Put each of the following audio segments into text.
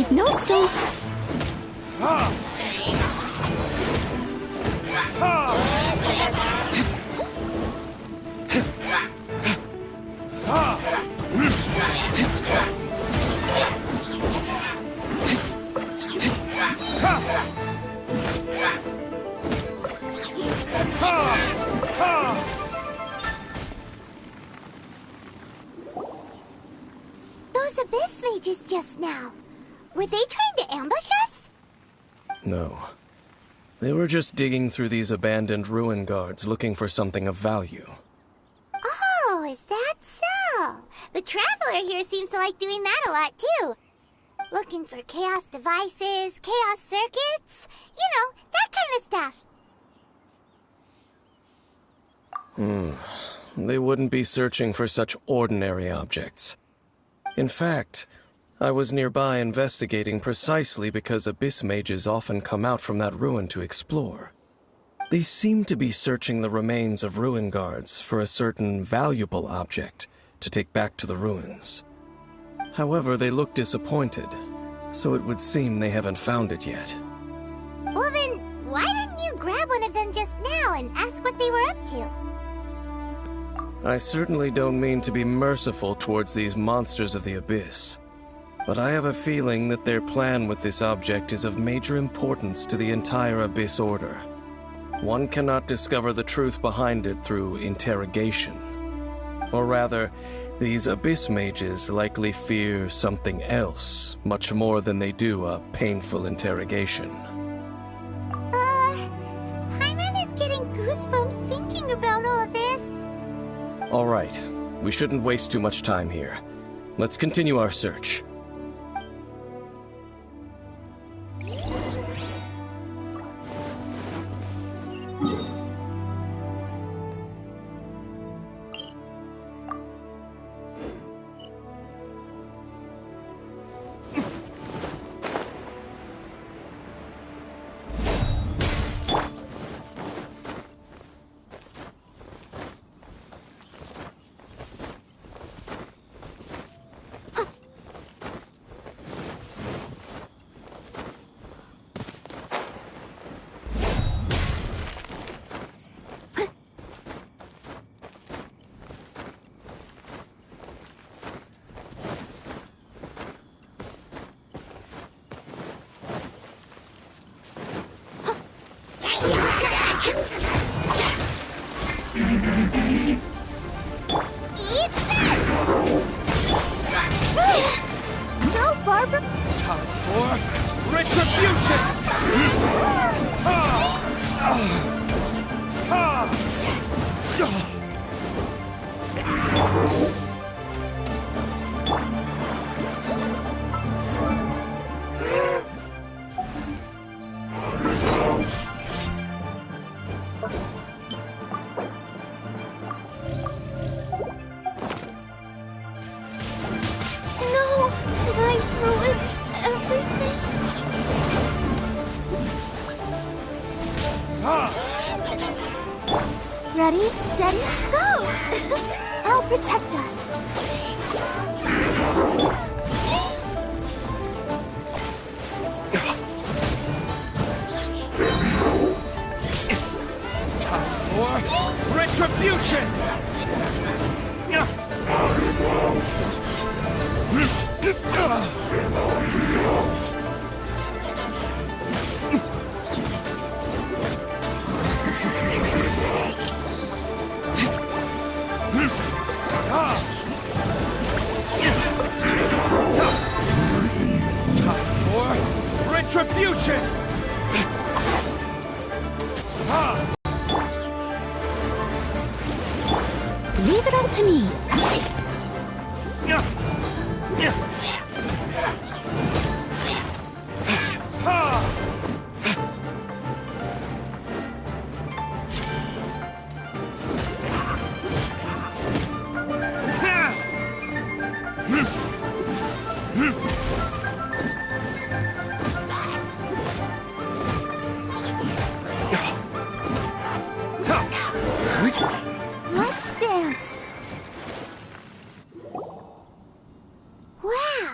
leave no stone. Those abyss mages just now. Were they trying to ambush us? No. They were just digging through these abandoned ruin guards looking for something of value. Oh, is that so? The Traveler here seems to like doing that a lot too. Looking for chaos devices, chaos circuits, you know, that kind of stuff. They wouldn't be searching for such ordinary objects. In fact, I was nearby investigating precisely because abyss mages often come out from that ruin to explore. They seem to be searching the remains of ruin guards for a certain valuable object to take back to the ruins. However, they look disappointed, so it would seem they haven't found it yet. Well then, why didn't you grab one of them just now and ask what they were up to? I certainly don't mean to be merciful towards these monsters of the abyss, but I have a feeling that their plan with this object is of major importance to the entire Abyss Order. One cannot discover the truth behind it through interrogation. Or rather, these Abyss mages likely fear something else, much more than they do a painful interrogation. Paimon is getting goosebumps thinking about all of this. All right, we shouldn't waste too much time here. Let's continue our search. No, Barbara. Time for retribution! No, did I ruin everything? Ready, steady, go! I'll protect us. Time for retribution! Time for retribution! Leave it all to me. Let's dance. Wow,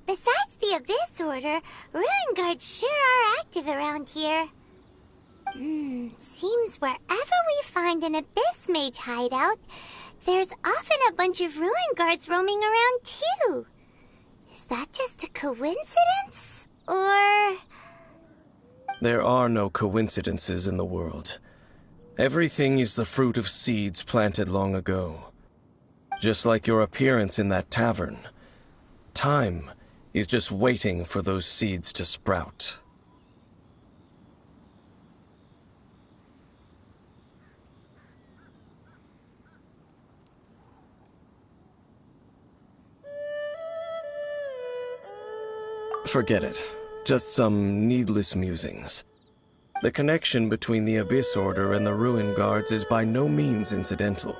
besides the abyss Abyss Order, Ruin Guards sure are active around here. Seems wherever we find an Abyss Mage hideout, there's often a bunch of Ruin Guards roaming around too. Is that just a coincidence? Or... There are no coincidences in the world. Everything is the fruit of seeds planted long ago. Just like your appearance in that tavern. Time is just waiting for those seeds to sprout. Forget it. Just some needless musings. The connection between the Abyss Order and the Ruin Guards is by no means incidental.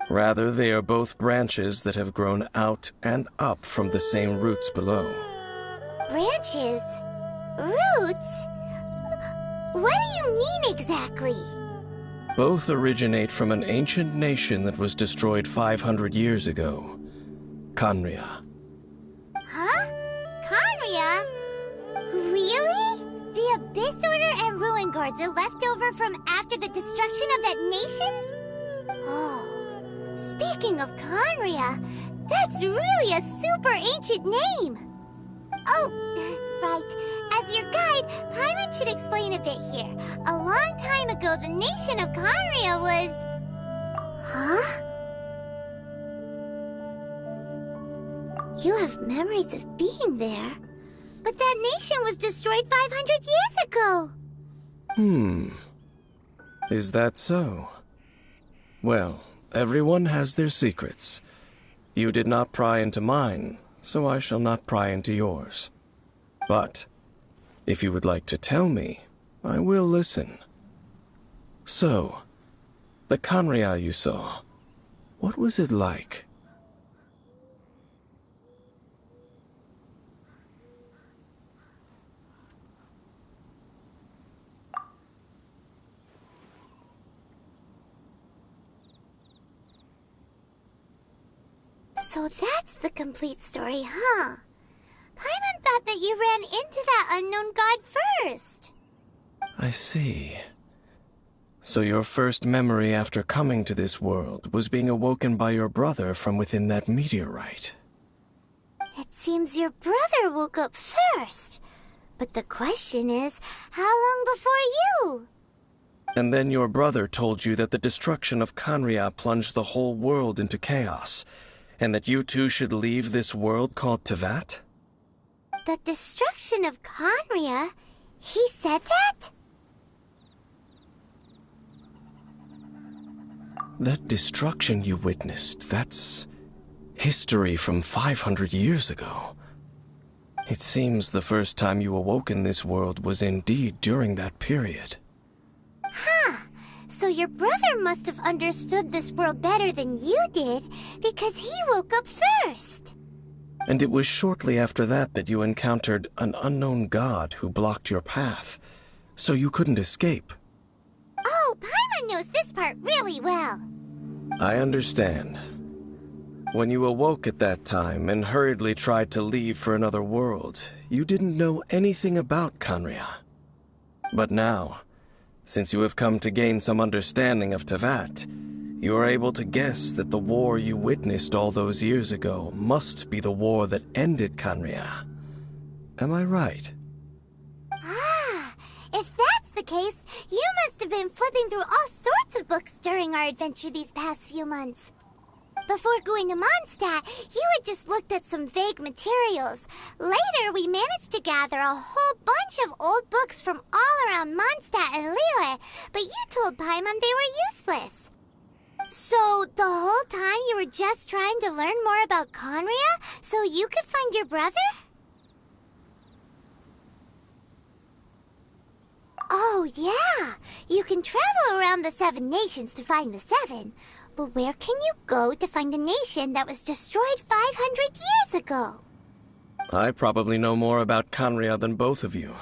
Rather, they are both branches that have grown out and up from the same roots below. Branches? Roots? What do you mean exactly? Both originate from an ancient nation that was destroyed 500 years ago. Khaenri'ah. Huh? Khaenri'ah? Really? The Abyss Order and Ruin Guards are left over from after the destruction of that nation? Oh, speaking of Khaenri'ah, that's really a super ancient name. Oh, right. As your guide, Paimon should explain a bit here. A long time ago, the nation of Khaenri'ah was... Huh? You have memories of being there. But that nation was destroyed 500 years ago. Is that so? Well, everyone has their secrets. You did not pry into mine, so I shall not pry into yours. But, if you would like to tell me, I will listen. So, the Khaenri'ah you saw, what was it like? So that's the complete story, huh? Paimon thought that you ran into that unknown god first. I see. So your first memory after coming to this world was being awoken by your brother from within that meteorite. It seems your brother woke up first. But the question is, how long before you? And then your brother told you that the destruction of Khaenri'ah plunged the whole world into chaos, and that you two should leave this world called Teyvat? The destruction of Khaenri'ah? He said that? That destruction you witnessed, that's history from 500 years ago. It seems the first time you awoke in this world was indeed during that period. Huh. So your brother must have understood this world better than you did, because he woke up first. And it was shortly after that that you encountered an unknown god who blocked your path, so you couldn't escape. Oh, Paimon knows this part really well. I understand. When you awoke at that time and hurriedly tried to leave for another world, you didn't know anything about Khaenri'ah. But now, since you have come to gain some understanding of Teyvat, you are able to guess that the war you witnessed all those years ago must be the war that ended Khaenri'ah. Am I right? Ah, if that's the case, you must have been flipping through all sorts of books during our adventure these past few months. Before going to Mondstadt, you had just looked at some vague materials. Later, we managed to gather a whole bunch of old books from all around Mondstadt and Liyue, but you told Paimon they were useless. So, the whole time you were just trying to learn more about Khaenri'ah so you could find your brother? Oh, yeah. You can travel around the 7 nations to find the 7. But where can you go to find a nation that was destroyed 500 years ago? I probably know more about Khaenri'ah than both of you.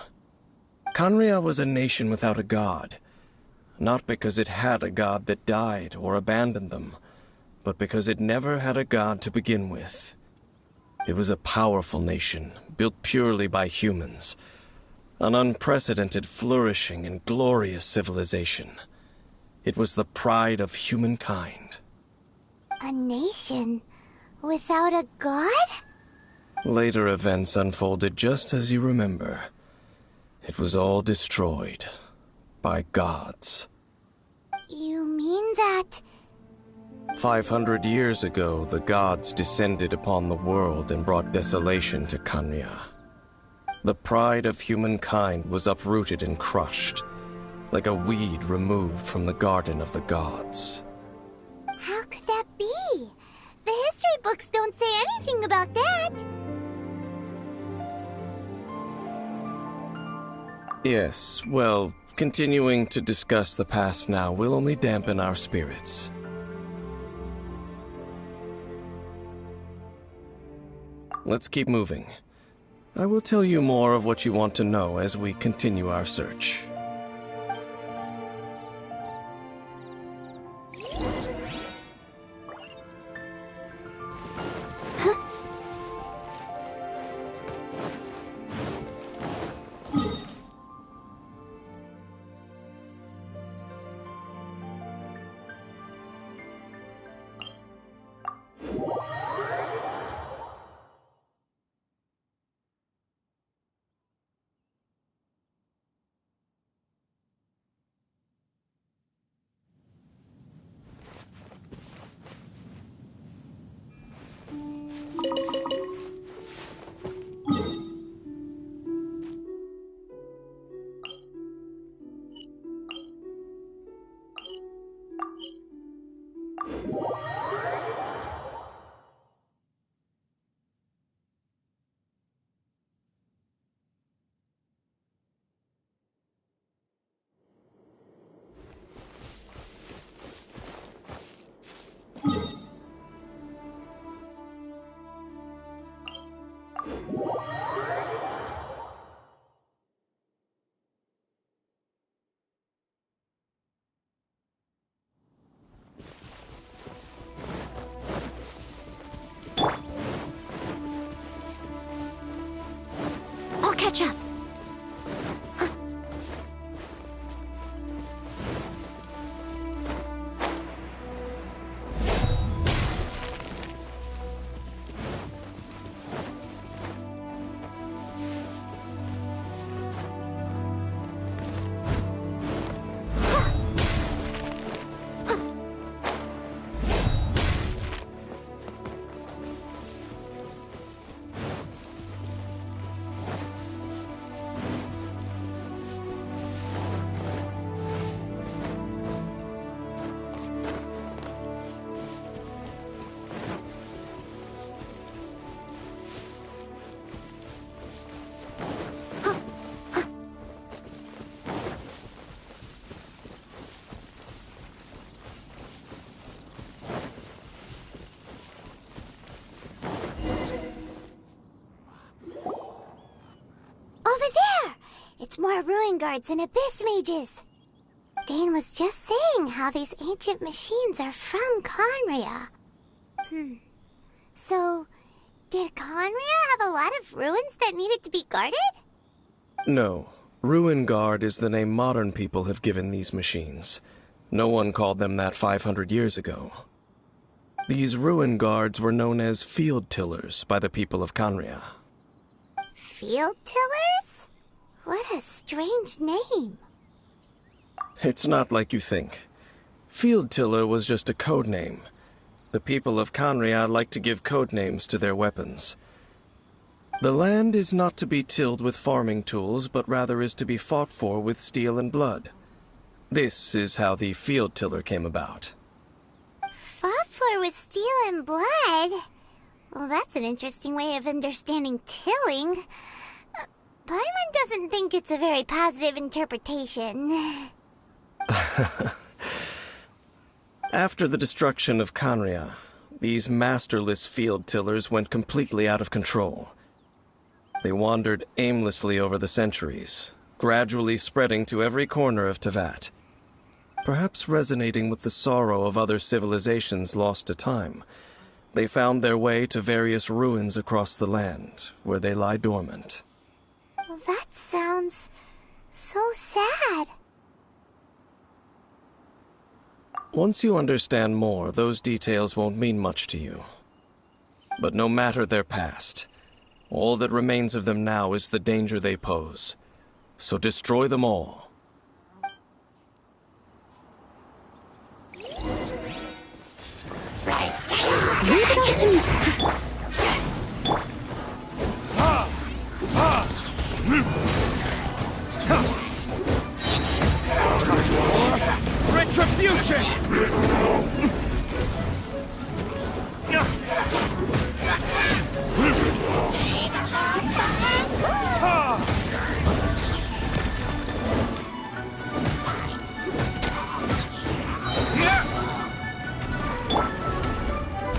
Khaenri'ah was a nation without a god. Not because it had a god that died or abandoned them, but because it never had a god to begin with. It was a powerful nation, built purely by humans. An unprecedented, flourishing, and glorious civilization. It was the pride of humankind. A nation without a god? Later events unfolded just as you remember. It was all destroyed by gods. You mean that... 500 years ago, the gods descended upon the world and brought desolation to Khanria. The pride of humankind was uprooted and crushed, like a weed removed from the garden of the gods. How could that be? The history books don't say anything about that. Yes, well, continuing to discuss the past now will only dampen our spirits. Let's keep moving. I will tell you more of what you want to know as we continue our search. I'll catch up. It's more ruin guards and abyss mages. Dane was just saying how these ancient machines are from Khanria. So, did Khanria have a lot of ruins that needed to be guarded? No. Ruin Guard is the name modern people have given these machines. No one called them that 500 years ago. These Ruin Guards were known as Field Tillers by the people of Khanria. Field Tillers? What a strange name. It's not like you think. Field Tiller was just a code name. The people of Khanria like to give code names to their weapons. The land is not to be tilled with farming tools, but rather is to be fought for with steel and blood. This is how the Field Tiller came about. Fought for with steel and blood? Well, that's an interesting way of understanding tilling. Paimon doesn't think it's a very positive interpretation. After the destruction of Khanria, these masterless field tillers went completely out of control. They wandered aimlessly over the centuries, gradually spreading to every corner of Teyvat, perhaps resonating with the sorrow of other civilizations lost to time, They found their way to various ruins across the land, where they lie dormant. Well, that sounds so sad. Once you understand more, those details won't mean much to you. But no matter their past, all that remains of them now is the danger they pose. So destroy them all. Leave it all to me. Retribution!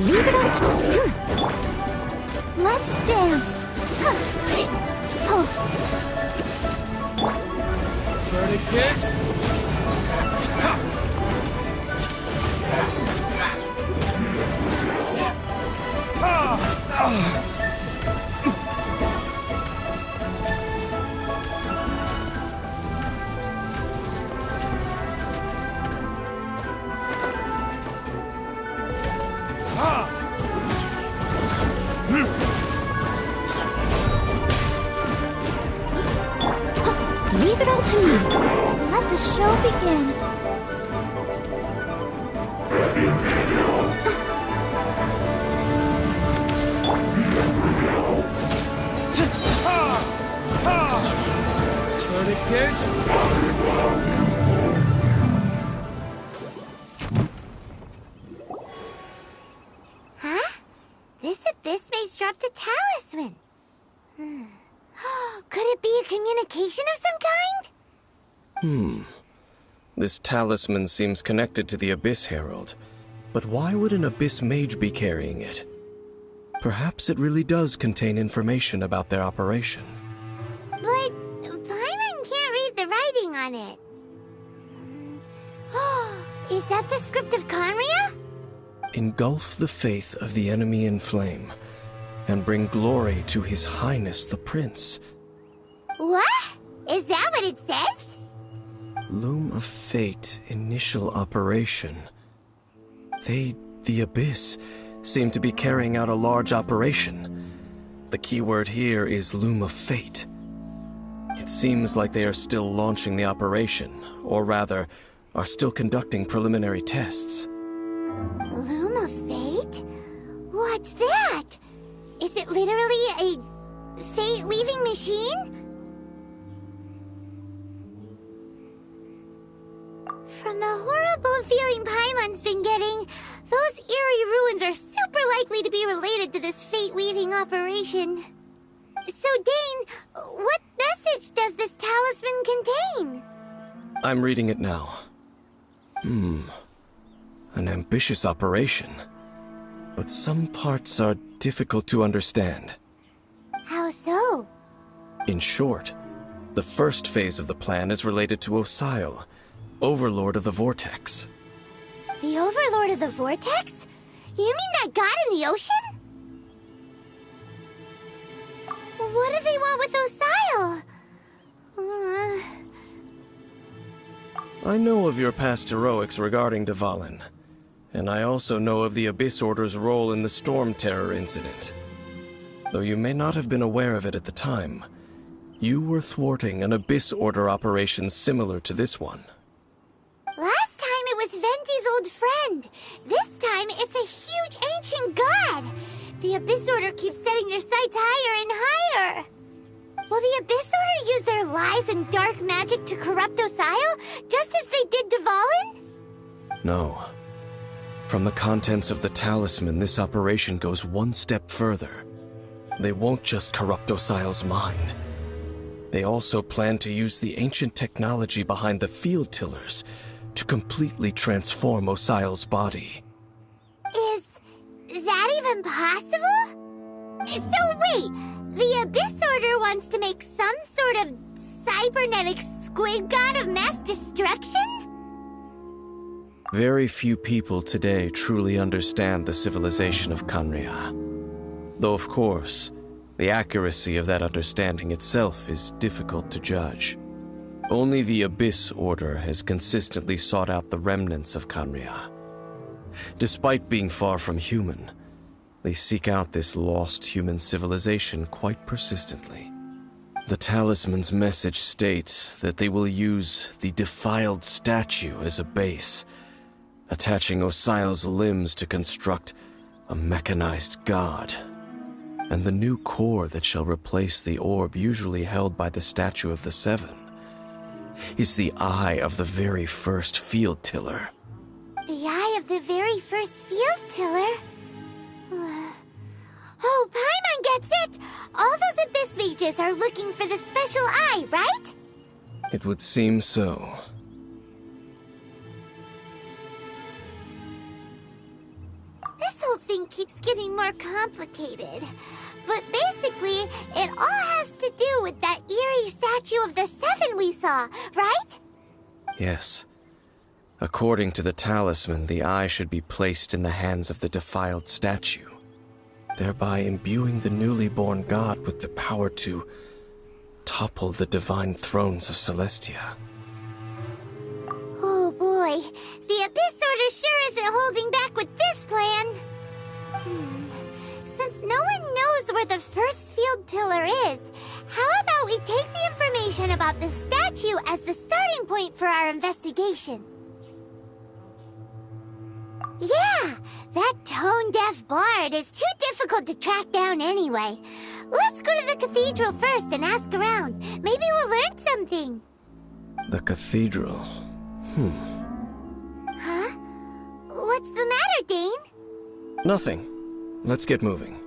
Leave it all to me. Let's dance. Oh, Verdict is... Leave it all to me. let the show begin. Verdict is... Huh? This abyss maze dropped a talisman. Could it be a communication of some kind? This talisman seems connected to the Abyss Herald. But why would an Abyss mage be carrying it? Perhaps it really does contain information about their operation. But Paimon can't read the writing on it. Is that the script of Conria? Engulf the faith of the enemy in flame, and bring glory to His Highness the Prince. What? Is that what it says? Loom of Fate, initial operation. They, the Abyss, seem to be carrying out a large operation. The keyword here is Loom of Fate. It seems like they are still launching the operation, or rather, are still conducting preliminary tests. Loom of Fate? What's that? Is it literally a fate-weaving machine? From the horrible feeling Paimon's been getting, those eerie ruins are super likely to be related to this fate-weaving operation. So, Dane, what message does this talisman contain? I'm reading it now. An ambitious operation. But some parts are difficult to understand. How so? In short, the first phase of the plan is related to Osile, Overlord of the Vortex. The Overlord of the Vortex? You mean that god in the ocean? What do they want with Osile? I know of your past heroics regarding Dvalin, and I also know of the Abyss Order's role in the Storm Terror incident. Though you may not have been aware of it at the time, you were thwarting an Abyss Order operation similar to this one. Last time it was Venti's old friend. This time it's a huge ancient god. The Abyss Order keeps setting their sights higher and higher. Will the Abyss Order use their lies and dark magic to corrupt Osile, just as they did Dvalin? No. From the contents of the talisman, this operation goes one step further. They won't just corrupt Osile's mind. They also plan to use the ancient technology behind the field tillers to completely transform Osile's body. Is that even possible? So wait, the Abyss Order wants to make some sort of cybernetic squid god of mass destruction? Very few people today truly understand the civilization of Khaenri'ah. Though, of course, the accuracy of that understanding itself is difficult to judge. Only the Abyss Order has consistently sought out the remnants of Khaenri'ah. Despite being far from human, they seek out this lost human civilization quite persistently. The talisman's message states that they will use the defiled statue as a base, attaching Osial's limbs to construct a mechanized god. And the new core that shall replace the orb usually held by the Statue of the Seven is the eye of the very first field tiller. The eye of the very first field tiller? Oh, Paimon gets it! All those Abyss mages are looking for the special eye, right? It would seem so. This whole thing keeps getting more complicated. But basically, it all has to do with that eerie Statue of the Seven we saw, right? Yes. According to the talisman, the eye should be placed in the hands of the defiled statue, thereby imbuing the newly born god with the power to topple the divine thrones of Celestia. Oh boy, the Abyss Order sure isn't holding back with this plan. Since no one knows where the first field tiller is, how about we take the information about the statue as the starting point for our investigation? Yeah, that tone-deaf bard is too difficult to track down anyway. Let's go to the cathedral first and ask around. Maybe we'll learn something. The cathedral. Huh? What's the matter, Dane? Nothing. Let's get moving.